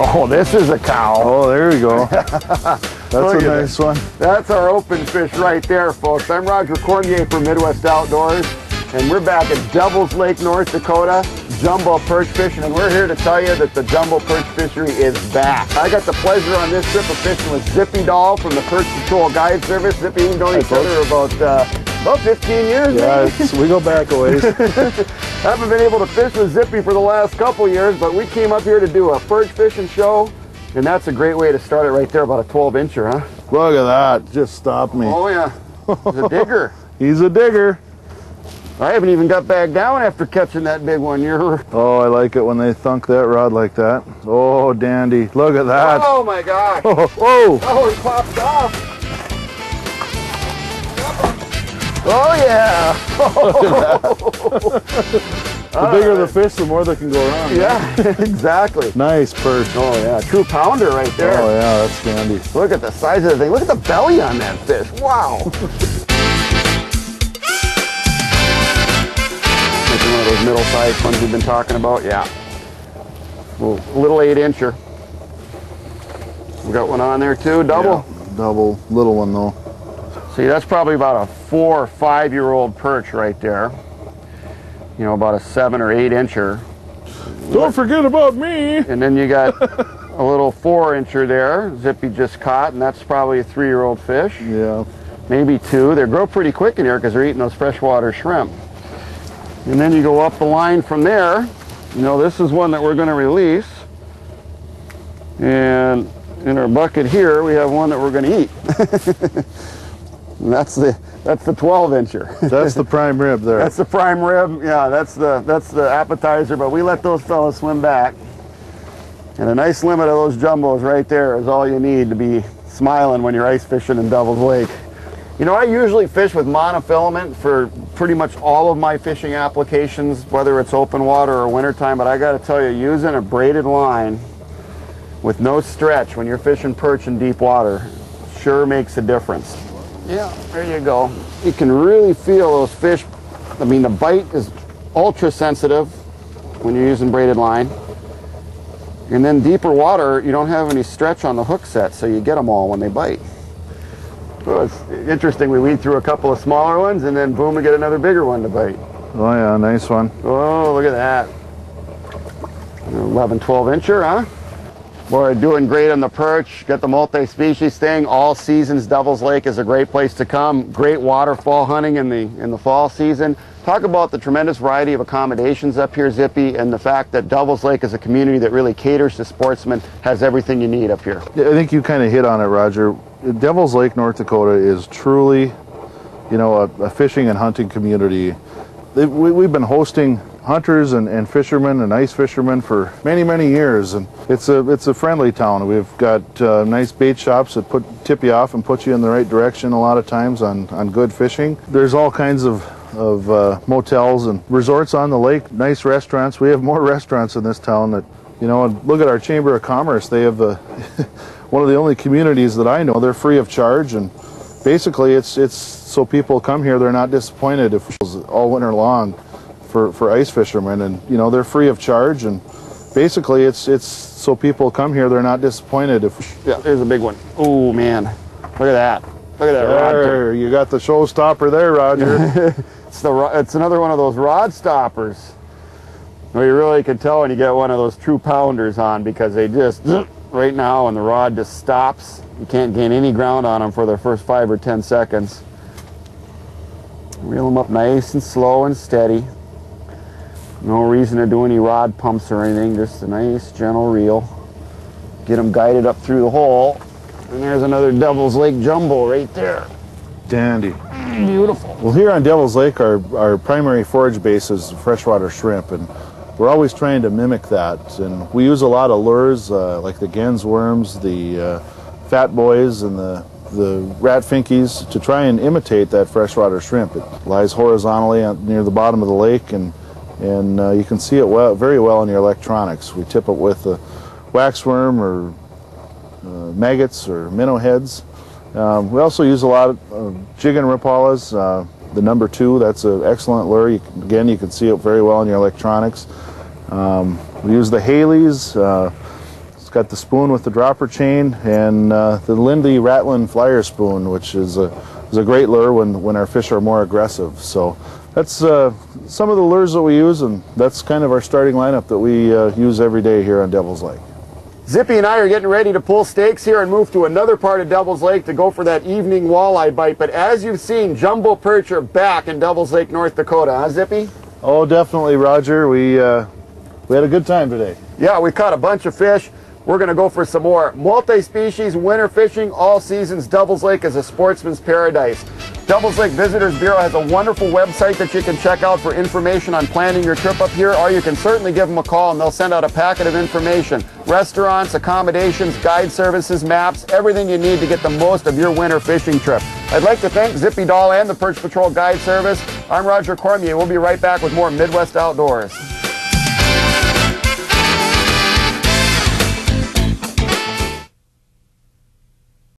Oh, this is a cow. Oh, there we go. That's a nice one. That's our open fish right there, folks. I'm Roger Cormier for Midwest Outdoors, and we're back at Devil's Lake, North Dakota, jumbo perch fishing, and we're here to tell you that the jumbo perch fishery is back. I got the pleasure on this trip of fishing with Zippy Dahl from the Perch Patrol Guide Service. Zippy, we've known each other about 15 years, yeah, maybe? We go back a ways. Haven't been able to fish with Zippy for the last couple years, but we came up here to do a perch fishing show, and that's a great way to start it right there, about a 12-incher, huh? Look at that, just stopped me. Oh yeah, he's a digger. He's a digger. I haven't even got back down after catching that big one. Oh, I like it when they thunk that rod like that. Oh, dandy. Look at that. Oh my gosh. Oh, whoa. Oh, he popped off. Oh yeah. The bigger the fish, the more they can go around. Yeah, exactly. Nice perch. Oh yeah, true pounder right there. Oh yeah, that's dandy. Look at the size of the thing. Look at the belly on that fish. Wow. One of those middle-sized ones we've been talking about. Yeah. Little 8-incher. We got one on there too, double? Yeah, double, little one though. See, that's probably about a 4 or 5-year-old perch right there. You know, about a 7 or 8-incher. Don't forget about me. And then you got a little 4-incher there, Zippy just caught, and that's probably a 3-year-old fish. Yeah. Maybe 2. They grow pretty quick in here because they're eating those freshwater shrimp. And then you go up the line from there. You know, this is one that we're going to release. And in our bucket here, we have one that we're going to eat. And that's the 12-incher. That's the prime rib there. That's the prime rib. Yeah, that's the appetizer. But we let those fellas swim back. And a nice limit of those jumbos right there is all you need to be smiling when you're ice fishing in Devil's Lake. You know, I usually fish with monofilament for pretty much all of my fishing applications, whether it's open water or wintertime, but I gotta tell you, using a braided line with no stretch when you're fishing perch in deep water sure makes a difference. Yeah, there you go. You can really feel those fish. I mean, the bite is ultra sensitive when you're using braided line. And then deeper water, you don't have any stretch on the hook set, so you get them all when they bite. Well, it's interesting. We weed through a couple of smaller ones, and then boom, we get another bigger one to bite. Oh yeah, nice one. Oh, look at that. 11, 12-incher, huh? Boy, doing great on the perch. Got the multi-species thing. All seasons, Devil's Lake is a great place to come. Great waterfall hunting in the fall season. Talk about the tremendous variety of accommodations up here, Zippy, and the fact that Devil's Lake is a community that really caters to sportsmen, has everything you need up here. I think you kind of hit on it, Roger. Devil's Lake, North Dakota is truly, you know, a fishing and hunting community. We've been hosting hunters and fishermen and ice fishermen for many, many years, and it's a friendly town. We've got nice bait shops that tip you off and put you in the right direction a lot of times on good fishing. There's all kinds of motels and resorts on the lake, nice restaurants. We have more restaurants in this town that, you know, and look at our Chamber of Commerce. They have one of the only communities that I know. They're free of charge, and basically it's so people come here, they're not disappointed if it's all winter long for ice fishermen, and you know, they're free of charge, and basically it's so people come here, they're not disappointed if. Yeah, there's a big one. Oh man, look at that. Look at that there, rod. You got the showstopper there, Roger. It's another one of those rod stoppers. Well, you really can tell when you get one of those true pounders on, because they just right now, and the rod just stops. You can't gain any ground on them for their first 5 or 10 seconds. Reel them up nice and slow and steady. No reason to do any rod pumps or anything, just a nice gentle reel. Get them guided up through the hole. And there's another Devil's Lake jumbo right there. Dandy. Beautiful. Well, here on Devil's Lake, our primary forage base is freshwater shrimp, and we're always trying to mimic that. And we use a lot of lures, like the Gens worms, the fat boys, and the rat finkies, to try and imitate that freshwater shrimp. It lies horizontally near the bottom of the lake, and you can see it very well in your electronics. We tip it with a waxworm or maggots or minnow heads. We also use a lot of jig and ripalas. The number 2, that's an excellent lure. Again, you can see it very well in your electronics. We use the Haleys, It's got the spoon with the dropper chain and the Lindy Ratlin Flyer spoon, which is a great lure when our fish are more aggressive. So that's some of the lures that we use, and that's kind of our starting lineup that we use every day here on Devil's Lake. Zippy and I are getting ready to pull stakes here and move to another part of Devil's Lake to go for that evening walleye bite. But as you've seen, jumbo perch are back in Devil's Lake, North Dakota, huh, Zippy? Oh, definitely, Roger. We had a good time today. Yeah, we caught a bunch of fish. We're going to go for some more multi-species winter fishing, all seasons. Devil's Lake is a sportsman's paradise. Devil's Lake Visitors Bureau has a wonderful website that you can check out for information on planning your trip up here, or you can certainly give them a call and they'll send out a packet of information. Restaurants, accommodations, guide services, maps, everything you need to get the most of your winter fishing trip. I'd like to thank Zippy Dahl and the Perch Patrol Guide Service. I'm Roger Cormier. We'll be right back with more Midwest Outdoors.